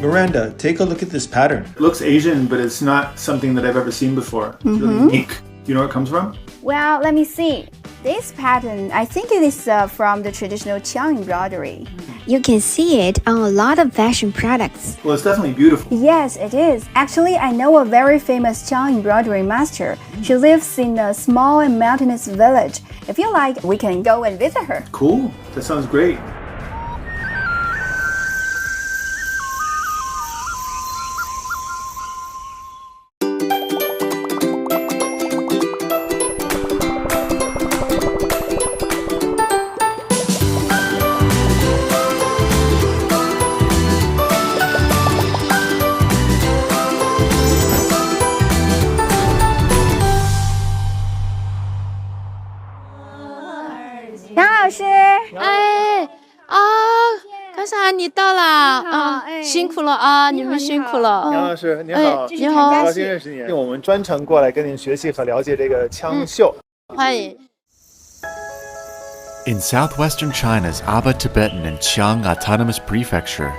Miranda, take a look at this pattern. It looks Asian, but it's not something that I've ever seen before. It's really unique. Do you know where it comes from? Well, let me see. This pattern, I think it is from the traditional Qiang embroidery. You can see it on a lot of fashion products. Well, it's definitely beautiful. Yes, it is. Actually, I know a very famous Qiang embroidery master. She lives in a small and mountainous village. If you like, we can go and visit her. Cool. That sounds great.开伞你到了啊，辛苦了啊，你们辛苦了。杨老师您好，你好，很高兴认识你。我们专程过来跟您学习和了解这个枪绣。欢迎。In southwestern China's Aba Tibetan and Qiang Autonomous Prefecture,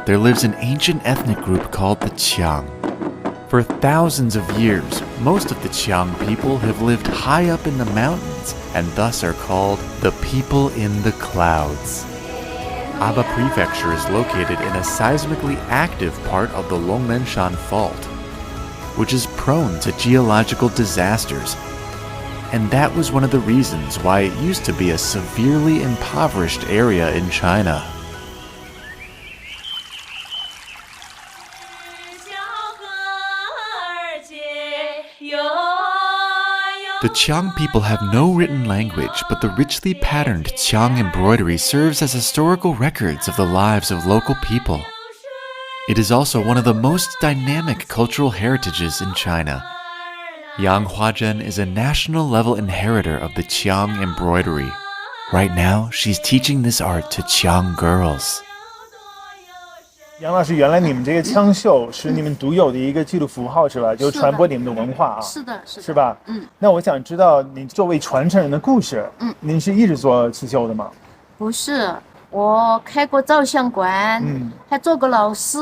there lives an ancient ethnic group called the Qiang. For thousands of years, most of the Qiang people have lived high up in the mountains and thus are called the people in the clouds. Aba Prefecture is located in a seismically active part of the Longmenshan Fault, which is prone to geological disasters. And that was one of the reasons why it used to be a severely impoverished area in China. The Qiang people have no written language, but the richly patterned Qiang embroidery serves as historical records of the lives of local people. It is also one of the most dynamic cultural heritages in China. Yang Huazhen is a national-level inheritor of the Qiang embroidery. Right now, she's teaching this art to Qiang girls. 杨老师，原来你们这个枪绣是你们独有的一个记录符号是吧？就是传播你们的文化啊。是的，是的，是吧？那我想知道，你作为传承人的故事，您是一直做刺绣的吗？不是，我开过照相馆，还做过老师，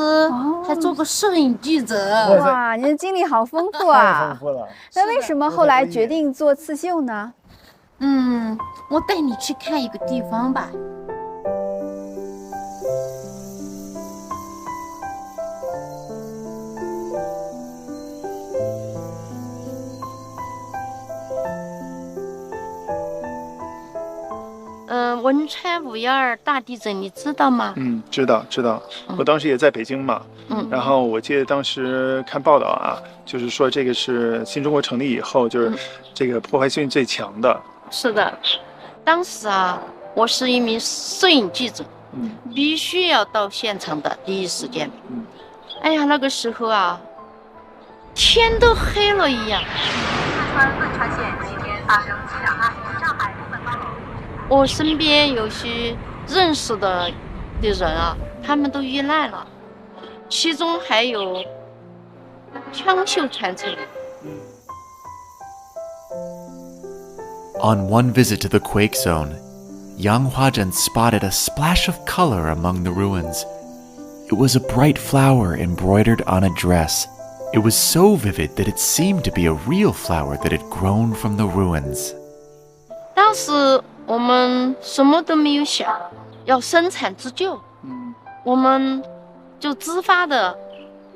还做过摄影记者。哇，您的经历好丰富啊！太丰富了。那为什么后来决定做刺绣呢？我带你去看一个地方吧。汶川5.12大地震，你知道吗？知道。我当时也在北京嘛。然后我记得当时看报道啊，就是说这个是新中国成立以后，就是这个破坏性最强的。是的，当时啊，我是一名摄影记者，必须要到现场的第一时间。哎呀，那个时候啊，天都黑了一样。汶川县今天发生机场案，上海部分高楼。我身边有些认识的人啊，他们都遇难了，其中还有枪绣传承。On one visit to the quake zone, Yang Huazhen spotted a splash of color among the ruins. It was a bright flower embroidered on a dress. It was so vivid that it seemed to be a real flower that had grown from the ruins. 当时我们什么都没有想，要生产自救，我们就自发的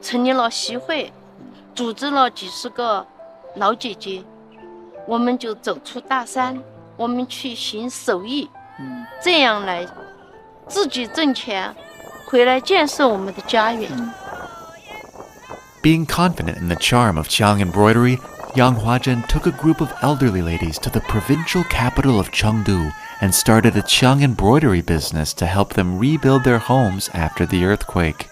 成立了协会，组织了几十个老姐姐，我们就走出大山，我们去行手艺，这样来自己挣钱，回来建设我们的家园。Being confident in the charm of Qiang embroidery, Yang Huazhen took a group of elderly ladies to the provincial capital of Chengdu and started a Qiang embroidery business to help them rebuild their homes after the earthquake.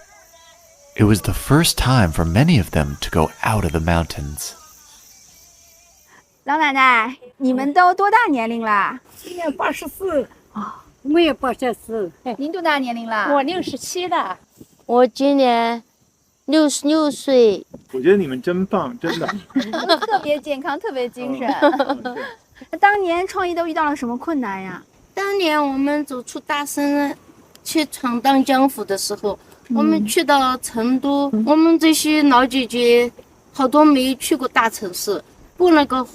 It was the first time for many of them to go out of the mountains. 老奶奶，你们都多大年龄啦？今年84啊，我也84。您多大年龄啦？我67了。我今年66岁。我觉得你们真棒，真的。特别健康，特别精神。那当年创业都遇到了什么困难呀？当年我们走出大山去闯荡江湖的时候，我们去到成都，我们这些老姐姐好多没去过大城市，过那个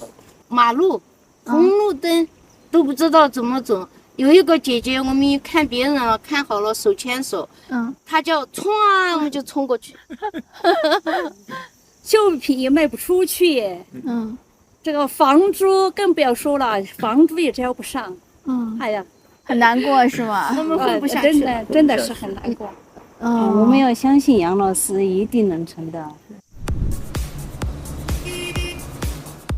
马路、红绿灯都不知道怎么走。有一个姐姐，我们一看别人了，看好了手牵手，她叫冲啊，我们就冲过去。绣品也卖不出去，这个房租更不要说了，房租也交不上，哎呀，很难过是吗？我们混不下去，真的是很难过。我们要相信杨老师一定能成的。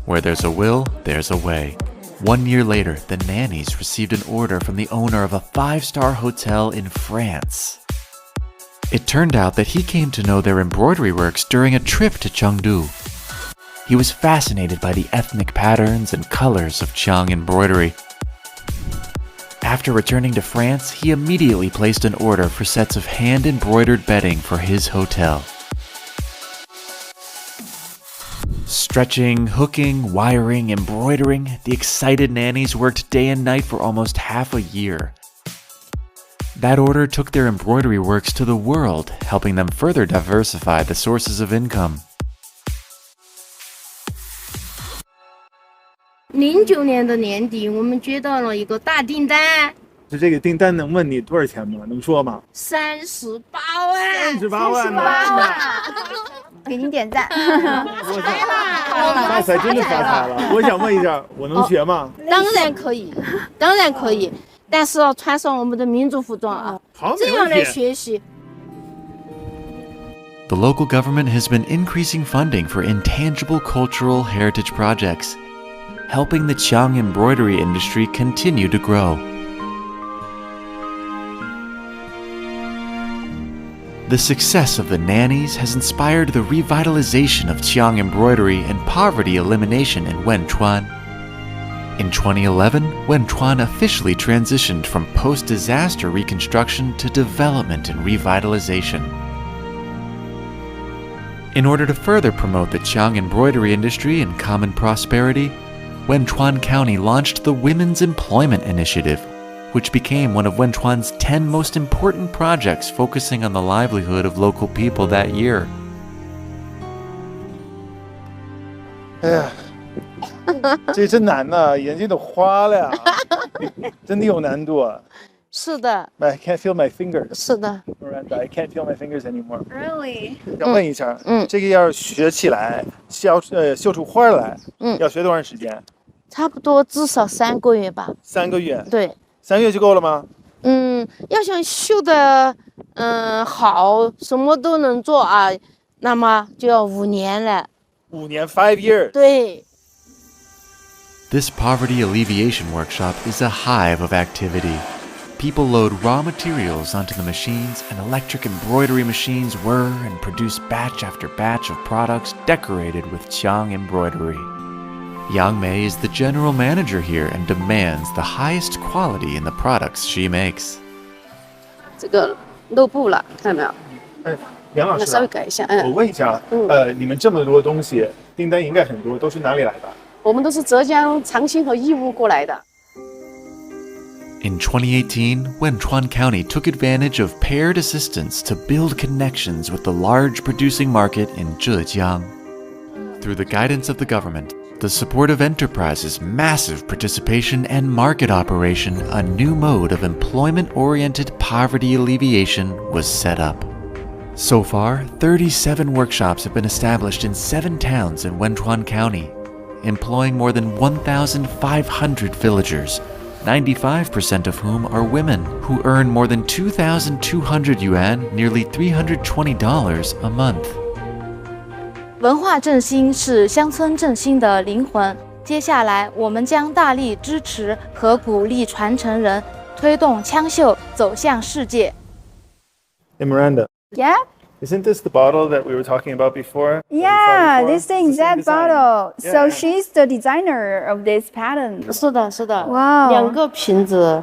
Where there's a will, there's a way. 1 year later, the nannies received an order from the owner of a 5-star hotel in France. It turned out that he came to know their embroidery works during a trip to Chengdu. He was fascinated by the ethnic patterns and colors of Qiang embroidery. After returning to France, he immediately placed an order for sets of hand-embroidered bedding for his hotel. Stretching, hooking, wiring, embroidering, the excited nannies worked day and night for almost half a year. That order took their embroidery works to the world, helping them further diversify the sources of income. 09年的年底，我们接到了一个大订单，这个订单能问你多少钱吗？能说吗38万？38万呢？给您点赞。发财真的发财了！我想问一下，我能学吗？当然可以，当然可以，但是要穿上我们的民族服装啊，好，这样来学习。The local government has been increasing funding for intangible cultural heritage projects, helping the Qiang embroidery industry continue to grow. The success of the nannies has inspired the revitalization of Qiang embroidery and poverty elimination in Wenchuan. In 2011, Wenchuan officially transitioned from post-disaster reconstruction to development and revitalization. In order to further promote the Qiang embroidery industry and common prosperity, Wenchuan County launched the Women's Employment Initiative, which became one of Wenchuan's 10 most important projects focusing on the livelihood of local people that year. 哎呀，这真难呐，眼睛都花了呀，真的有难度啊。是的， I can't feel my fingers. 是的， Miranda, I can't feel my fingers anymore. Really? 想问一下，这个要学起来，绣出花来，要学多长时间差不多至少3个月吧。 ？3个月。对， 3个月就够了吗？要想绣的好，什么都能做啊，那么就要5年了。 5年，5 years。对。 This poverty alleviation workshop is a hive of activity. People load raw materials onto the machines, and electric embroidery machines whir and produce batch after batch of products decorated with Qiang embroidery. Yang Mei is the general manager here and demands the highest quality in the products she makes. 这个漏布了，看到没有？哎，杨老师，稍微改一下。我问一下，你们这么多东西，订单应该很多，都是哪里来的？我们都是浙江长兴和义乌过来的。 In 2018, Wenchuan County took advantage of paired assistance to build connections with the large producing market in Zhejiang. Through the guidance of the government, the support of enterprises, massive participation, and market operation, a new mode of employment-oriented poverty alleviation was set up. So far, 37 workshops have been established in 7 towns in Wenchuan County, employing more than 1,500 villagers, 95% of whom are women, who earn more than 2,200 yuan, nearly $320 a month. 文化振兴是乡村振兴的灵魂。接下来，我们将大力支持和鼓励传承人，推动枪绣走向世界。 Hey, Miranda. Yeah? Isn't this the bottle that we were talking about before? Yeah, this is the It's the same exact bottle. design. So Yeah. she's the designer of this pattern. 是的，是的。哇哦2个瓶子，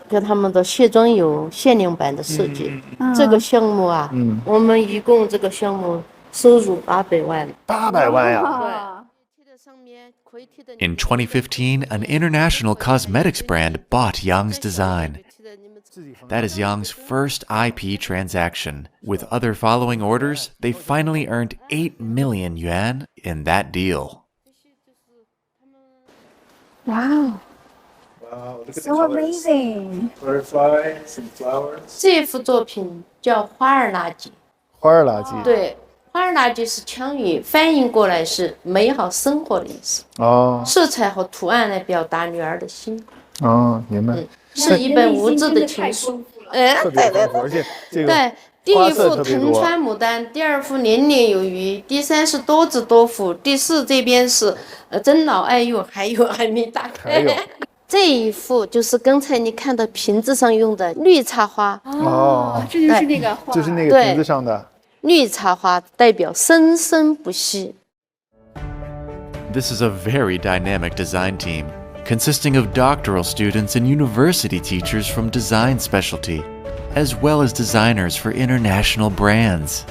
跟他们的卸妆有限量版的设计。这个项目啊，我们一共这个项目收入800万。800万呀！ In 2015, an international cosmetics brand bought Yang's design. That is Yang's first IP transaction. With other following orders, they finally earned 8 million yuan in that deal. Wow, Wow, look at the so colors. amazing. Butterflies and flowers. 这幅作品叫花儿垃圾，花儿垃圾。对，花儿垃圾是羌语，翻译过来是美好生活的意思。哦色彩和图案来表达女儿的心，哦，明白。是一本无字的情书。特别丰富，而且这个对，第一花色幅特别多。藤川牡丹，第二幅年年有余，第三是多子多福，第四这边是尊老爱幼，还有还没打开。还有这一幅就是刚才你看到瓶子上用的绿插花，哦，这就是那个花，就是那个瓶子上的。绿插花代表生生不息。This is a very dynamic design team, consisting of doctoral students and university teachers from design specialty, as well as designers for international brands.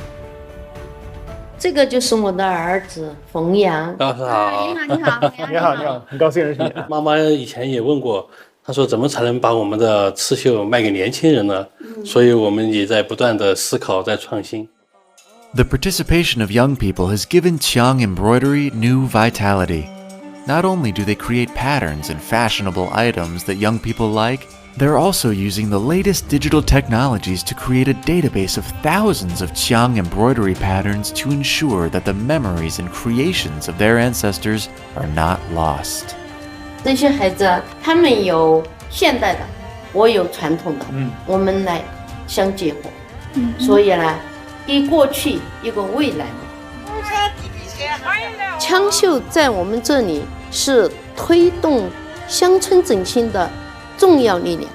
这个就是我的儿子冯阳。老师好，你好，很高兴认识你。妈妈以前也问过，她说怎么才能把我们的刺绣卖给年轻人呢？所以我们也在不断的思考，在创新。The participation of young people has given Qiang embroidery new vitality. Not only do they create patterns and fashionable items that young people like, they're also using the latest digital technologies to create a database of thousands of Qiang embroidery patterns to ensure that the memories and creations of their ancestors are not lost. 这些孩子啊，他们有现代的，我有传统的，我们来相结合，所以呢，给过去一个未来嘛。羌绣在我们这里是推动乡村振兴的重要力量。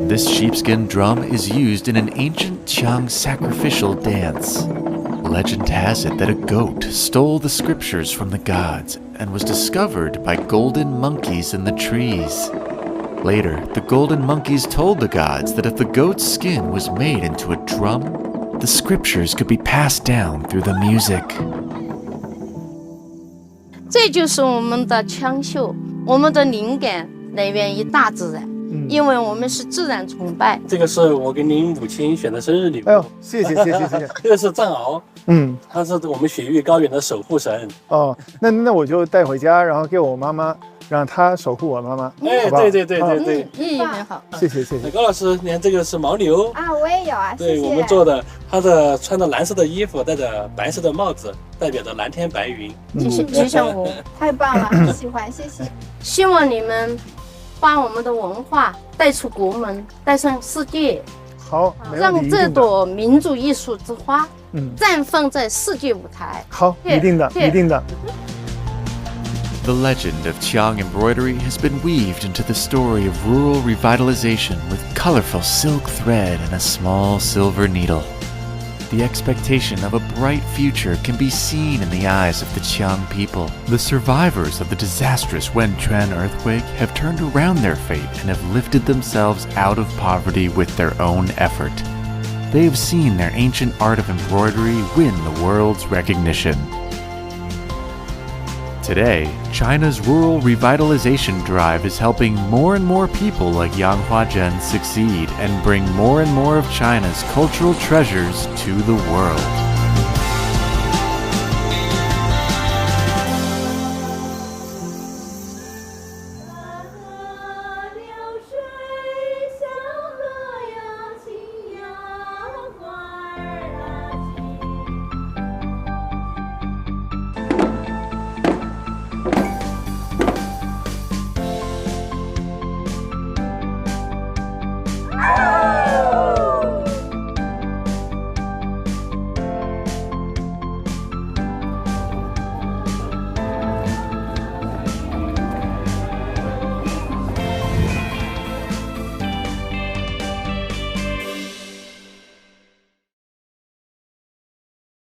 This sheepskin drum is used in an ancient Qiang sacrificial dance. Legend has it that a goat stole the scriptures from the gods and was discovered by golden monkeys in the trees. Later, the golden monkeys told the gods that if the goat's skin was made into a drum, the scriptures could be passed down through the music. 这就是我们的羌绣，我们的灵感来源于大自然，因为我们是自然崇拜。这个是我给您母亲选的生日礼物。哎呦，谢谢。这个是藏獒，它是我们雪域高原的守护神。哦，那我就带回家，然后给我妈妈，让她守护我妈妈。哎，好不好？对，意义很好。谢谢。高老师，你看这个是牦牛啊，我也有啊，谢对谢。我们做的，它的穿着蓝色的衣服，戴着白色的帽子，代表着蓝天白云。吉祥物，太棒了，很喜欢，谢谢。希望你们把我们的文化带出国门，带上世界，好，没问题让这朵民族艺术之花，绽放在世界舞台。好，一定的。 The legend of Qiang embroidery has been weaved into the story of rural revitalization with colorful silk thread and a small silver needle. The expectation of a bright future can be seen in the eyes of the Qiang people. The survivors of the disastrous Wenchuan earthquake have turned around their fate and have lifted themselves out of poverty with their own effort. They have seen their ancient art of embroidery win the world's recognition. Today, China's rural revitalization drive is helping more and more people like Yang Huazhen succeed and bring more and more of China's cultural treasures to the world.